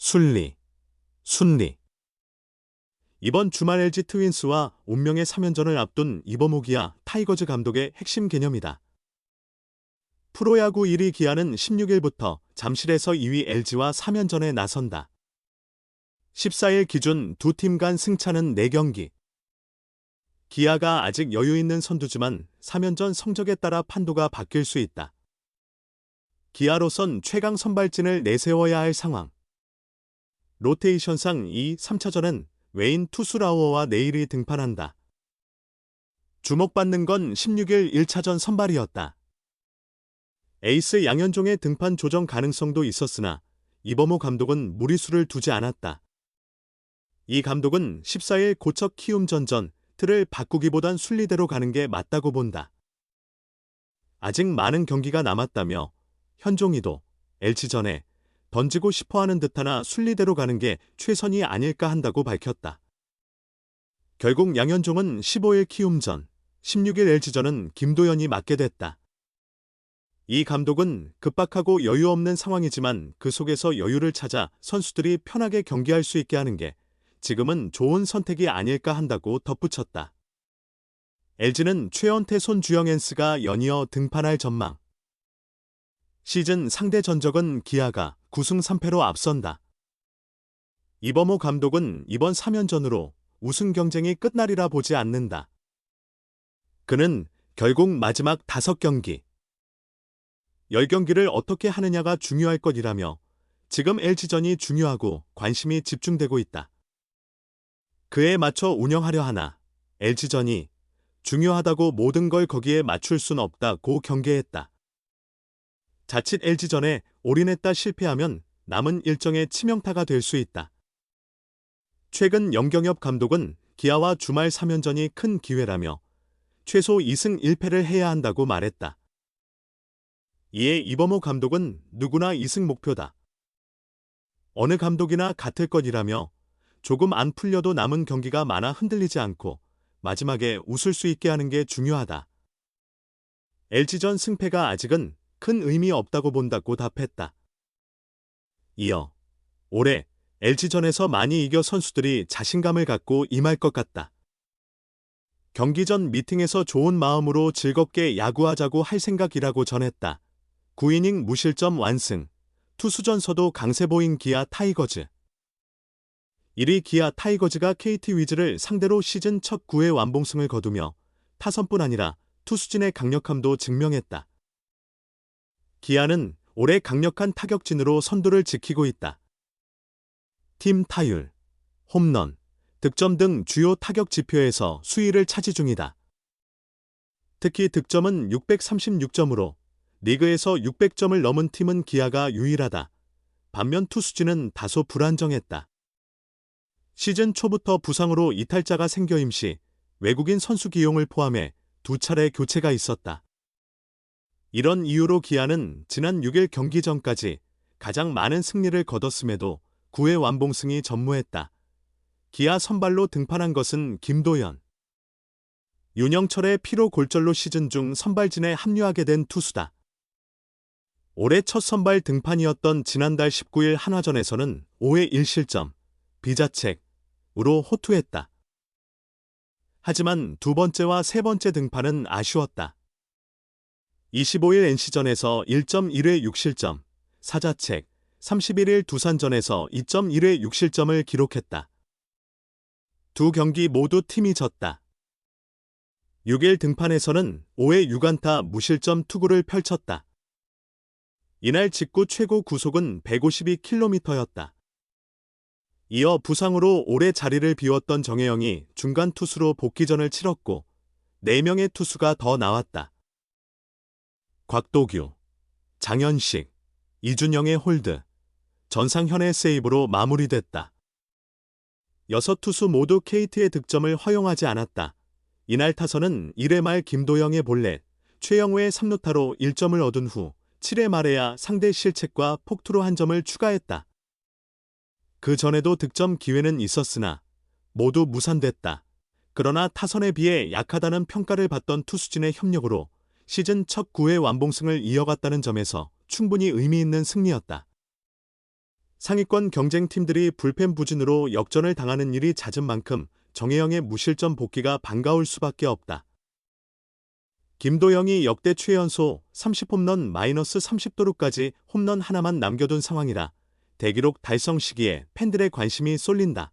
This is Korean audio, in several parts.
순리, 순리. 이번 주말 LG 트윈스와 운명의 3연전을 앞둔 이범호 기아 타이거즈 감독의 핵심 개념이다. 프로야구 1위 기아는 16일부터 잠실에서 2위 LG와 3연전에 나선다. 14일 기준 두 팀 간 승차는 4경기. 기아가 아직 여유 있는 선두지만 3연전 성적에 따라 판도가 바뀔 수 있다. 기아로선 최강 선발진을 내세워야 할 상황. 로테이션상 이 3차전은 외인 투수 라우어와 네일이 등판한다. 주목받는 건 16일 1차전 선발이었다. 에이스 양현종의 등판 조정 가능성도 있었으나 이범호 감독은 무리수를 두지 않았다. 이 감독은 14일 고척 키움전전 틀을 바꾸기보단 순리대로 가는 게 맞다고 본다. 아직 많은 경기가 남았다며 현종이도 LG전에 던지고 싶어하는 듯하나 순리대로 가는 게 최선이 아닐까 한다고 밝혔다. 결국 양현종은 15일 키움전, 16일 LG전은 김도현이 맡게 됐다. 이 감독은 급박하고 여유 없는 상황이지만 그 속에서 여유를 찾아 선수들이 편하게 경기할 수 있게 하는 게 지금은 좋은 선택이 아닐까 한다고 덧붙였다. LG는 최연태 손주영 엔스가 연이어 등판할 전망. 시즌 상대 전적은 기아가 9승 3패로 앞선다. 이범호 감독은 이번 3연전으로 우승 경쟁이 끝나리라 보지 않는다. 그는 결국 마지막 5경기, 10경기를 어떻게 하느냐가 중요할 것이라며 지금 LG전이 중요하고 관심이 집중되고 있다. 그에 맞춰 운영하려 하나 LG전이 중요하다고 모든 걸 거기에 맞출 순 없다고 경계했다. 자칫 LG전에 올인했다 실패하면 남은 일정의 치명타가 될 수 있다. 최근 염경엽 감독은 기아와 주말 3연전이 큰 기회라며 최소 2승 1패를 해야 한다고 말했다. 이에 이범호 감독은 누구나 2승 목표다. 어느 감독이나 같을 것이라며 조금 안 풀려도 남은 경기가 많아 흔들리지 않고 마지막에 웃을 수 있게 하는 게 중요하다. LG전 승패가 아직은 큰 의미 없다고 본다고 답했다. 이어 올해 LG전에서 많이 이겨 선수들이 자신감을 갖고 임할 것 같다. 경기 전 미팅에서 좋은 마음으로 즐겁게 야구하자고 할 생각이라고 전했다. 9이닝 무실점 완승, 투수전서도 강세 보인 기아 타이거즈. 1위 기아 타이거즈가 KT 위즈를 상대로 시즌 첫 9회 완봉승을 거두며 타선뿐 아니라 투수진의 강력함도 증명했다. 기아는 올해 강력한 타격진으로 선두를 지키고 있다. 팀 타율, 홈런, 득점 등 주요 타격 지표에서 수위를 차지 중이다. 특히 득점은 636점으로 리그에서 600점을 넘은 팀은 기아가 유일하다. 반면 투수진은 다소 불안정했다. 시즌 초부터 부상으로 이탈자가 생겨 임시 외국인 선수 기용을 포함해 2차례 교체가 있었다. 이런 이유로 기아는 지난 6일 경기 전까지 가장 많은 승리를 거뒀음에도 9회 완봉승이 전무했다. 기아 선발로 등판한 것은 김도현. 윤영철의 피로 골절로 시즌 중 선발진에 합류하게 된 투수다. 올해 첫 선발 등판이었던 지난달 19일 한화전에서는 5회 1실점, 비자책으로 호투했다. 하지만 두 번째와 세 번째 등판은 아쉬웠다. 25일 NC전에서 1.1회 6실점, 사자책, 31일 두산전에서 2.1회 6실점을 기록했다. 두 경기 모두 팀이 졌다. 6일 등판에서는 5회 6안타 무실점 투구를 펼쳤다. 이날 직구 최고 구속은 152km였다. 이어 부상으로 오래 자리를 비웠던 정혜영이 중간 투수로 복귀전을 치렀고 4명의 투수가 더 나왔다. 곽도규, 장현식, 이준영의 홀드, 전상현의 세이브로 마무리됐다. 6투수 모두 KT의 득점을 허용하지 않았다. 이날 타선은 1회 말 김도영의 볼넷, 최영우의 3루타로 1점을 얻은 후 7회 말에야 상대 실책과 폭투로 한 점을 추가했다. 그 전에도 득점 기회는 있었으나 모두 무산됐다. 그러나 타선에 비해 약하다는 평가를 받던 투수진의 협력으로 시즌 첫 9회 완봉승을 이어갔다는 점에서 충분히 의미 있는 승리였다. 상위권 경쟁팀들이 불펜 부진으로 역전을 당하는 일이 잦은 만큼 정혜영의 무실점 복귀가 반가울 수밖에 없다. 김도영이 역대 최연소 30홈런 -30도루까지 홈런 하나만 남겨둔 상황이라 대기록 달성 시기에 팬들의 관심이 쏠린다.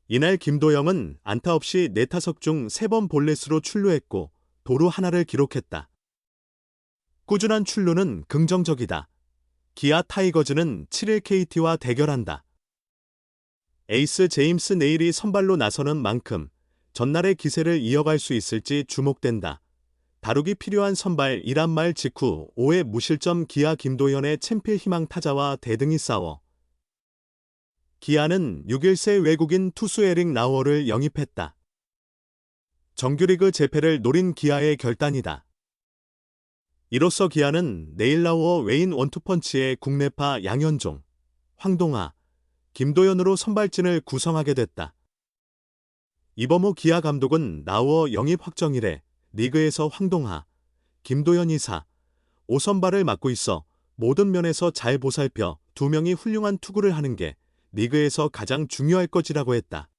이날 김도영은 안타 없이 4타석 중 3번 볼넷으로 출루했고 도루 하나를 기록했다. 꾸준한 출루는 긍정적이다. 기아 타이거즈는 7일 KT와 대결한다. 에이스 제임스 네일이 선발로 나서는 만큼 전날의 기세를 이어갈 수 있을지 주목된다. 다루기 필요한 선발 1한 말 직후 5회 무실점 기아 김도현의 챔필 희망 타자와 대등히 싸워 기아는 6일새 외국인 투수 에릭 라우어를 영입했다. 정규리그 재패를 노린 기아의 결단이다. 이로써 기아는 네일 라우어 외인 원투펀치의 국내파 양현종, 황동하, 김도현으로 선발진을 구성하게 됐다. 이범호 기아 감독은 라우어 영입 확정 이래 리그에서 황동하, 김도현 2사, 5선발을 맡고 있어 모든 면에서 잘 보살펴 2명이 훌륭한 투구를 하는 게 리그에서 가장 중요할 것이라고 했다.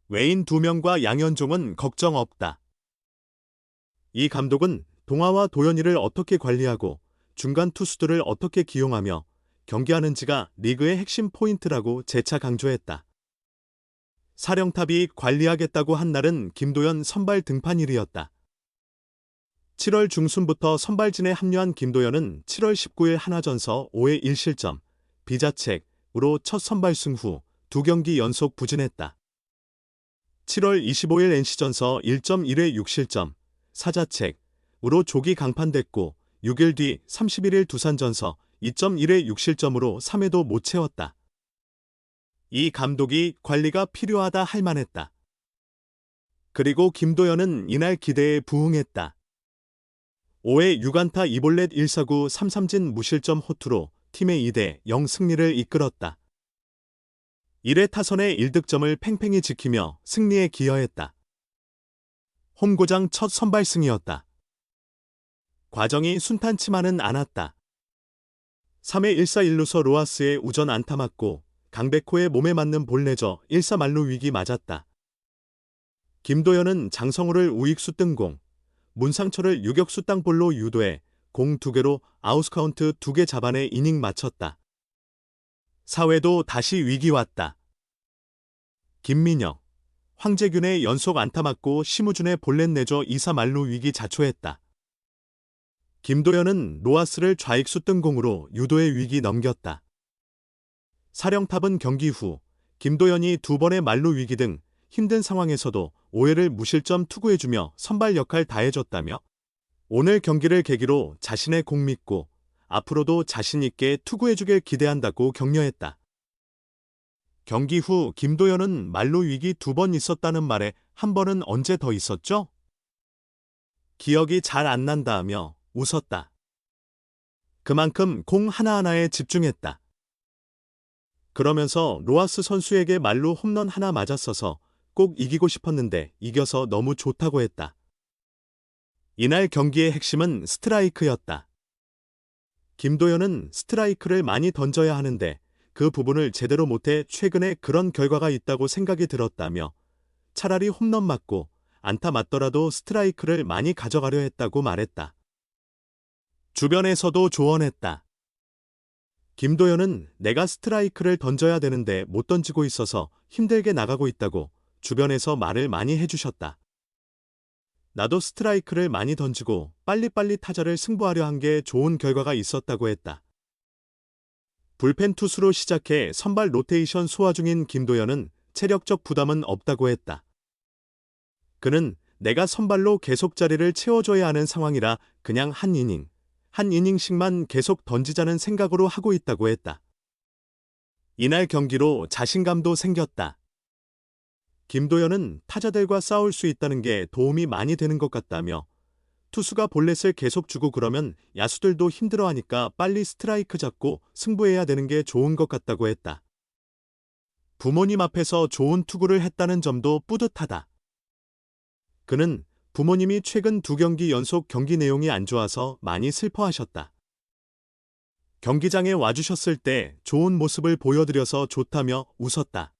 외인 2명과 양현종은 걱정 없다. 이 감독은 동아와 도현이를 어떻게 관리하고 중간 투수들을 어떻게 기용하며 경기하는지가 리그의 핵심 포인트라고 재차 강조했다. 사령탑이 관리하겠다고 한 날은 김도현 선발 등판일이었다. 7월 중순부터 선발진에 합류한 김도현은 7월 19일 하나전서 5회 1실점, 비자책으로 첫 선발승 후 2경기 연속 부진했다. 7월 25일 NC전서 1.1회 6실점, 사자책으로 조기 강판됐고 6일 뒤 31일 두산전서 2.1회 6실점으로 3회도 못 채웠다. 이 감독이 관리가 필요하다 할 만했다. 그리고 김도현은 이날 기대에 부응했다. 5회 6안타 2볼넷 1사구 3삼진 무실점 호투로 팀의 2대0 승리를 이끌었다. 1회 타선의 1득점을 팽팽히 지키며 승리에 기여했다. 홈고장 첫 선발승이었다. 과정이 순탄치만은 않았다. 3회 1사 1루서 로하스의 우전 안타 맞고 강백호의 몸에 맞는 볼 내줘 1사 만루 위기 맞았다. 김도현은 장성우를 우익수 뜬공, 문상철을 유격수 땅볼로 유도해 공 2개로 아웃카운트 2개 잡아내 이닝 마쳤다. 4회도 다시 위기 왔다. 김민혁, 황재균의 연속 안타 맞고 심우준의 볼넷 내줘 2사 만루 위기 자초했다. 김도현은 로하스를 좌익수 뜬공으로 유도의 위기 넘겼다. 사령탑은 경기 후 김도현이 2번의 만루 위기 등 힘든 상황에서도 5회를 무실점 투구해주며 선발 역할 다해줬다며 오늘 경기를 계기로 자신의 공 믿고 앞으로도 자신있게 투구해주길 기대한다고 격려했다. 경기 후 김도현은 만루 위기 2번 있었다는 말에 한 번은 언제 더 있었죠? 기억이 잘 안 난다며 웃었다. 그만큼 공 하나하나에 집중했다. 그러면서 로하스 선수에게 말로 홈런 하나 맞았어서 꼭 이기고 싶었는데 이겨서 너무 좋다고 했다. 이날 경기의 핵심은 스트라이크였다. 김도현은 스트라이크를 많이 던져야 하는데 그 부분을 제대로 못해 최근에 그런 결과가 있다고 생각이 들었다며 차라리 홈런 맞고 안타 맞더라도 스트라이크를 많이 가져가려 했다고 말했다. 주변에서도 조언했다. 김도현은 내가 스트라이크를 던져야 되는데 못 던지고 있어서 힘들게 나가고 있다고 주변에서 말을 많이 해주셨다. 나도 스트라이크를 많이 던지고 빨리빨리 타자를 승부하려 한 게 좋은 결과가 있었다고 했다. 불펜 투수로 시작해 선발 로테이션 소화 중인 김도현은 체력적 부담은 없다고 했다. 그는 내가 선발로 계속 자리를 채워줘야 하는 상황이라 그냥 한 이닝씩만 계속 던지자는 생각으로 하고 있다고 했다. 이날 경기로 자신감도 생겼다. 김도현은 타자들과 싸울 수 있다는 게 도움이 많이 되는 것 같다며 투수가 볼넷을 계속 주고 그러면 야수들도 힘들어하니까 빨리 스트라이크 잡고 승부해야 되는 게 좋은 것 같다고 했다. 부모님 앞에서 좋은 투구를 했다는 점도 뿌듯하다. 그는 부모님이 최근 2경기 연속 경기 내용이 안 좋아서 많이 슬퍼하셨다. 경기장에 와주셨을 때 좋은 모습을 보여드려서 좋다며 웃었다.